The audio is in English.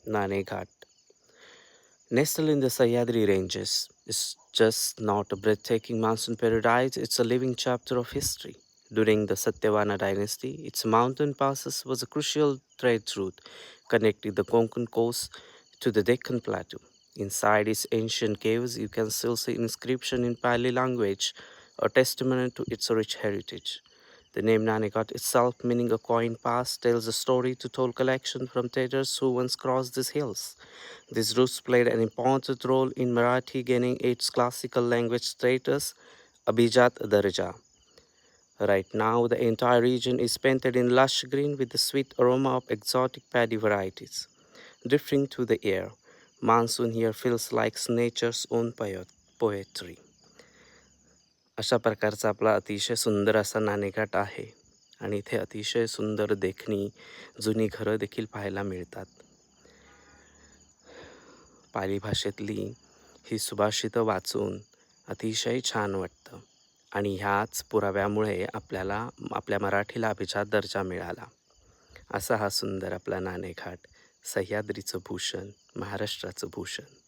Naneghat. Nestled in the Sahyadri Ranges, is just not a breathtaking monsoon paradise, it's a living chapter of history. During the Satyavana dynasty, its mountain passes was a crucial trade route connecting the Konkan coast to the Deccan Plateau. Inside its ancient caves, you can still see inscription in Pali language, a testament to its rich heritage. The name Nanegat itself, meaning a coin pass, tells a story to told collection from traders who once crossed these hills. These routes played an important role in Marathi gaining its classical language status, Abhijat Darja. Right now, the entire region is painted in lush green with the sweet aroma of exotic paddy varieties. Drifting through the air, monsoon here feels like nature's own poetry. अशा प्रकारचा आपला अतिशय सुंदर असा नाणेघाट आहे आणि इथे अतिशय सुंदर देखणी जुनी घरं देखील पाहायला मिळतात. पाली भाषेतली ही सुभाषितं वाचून अतिशय छान वाटतं आणि ह्याच पुराव्यामुळे आपल्याला आपल्या मराठीला अभिजात दर्जा मिळाला. असा हा सुंदर आपला नाणेघाट, सह्याद्रीचं भूषण, महाराष्ट्राचं भूषण.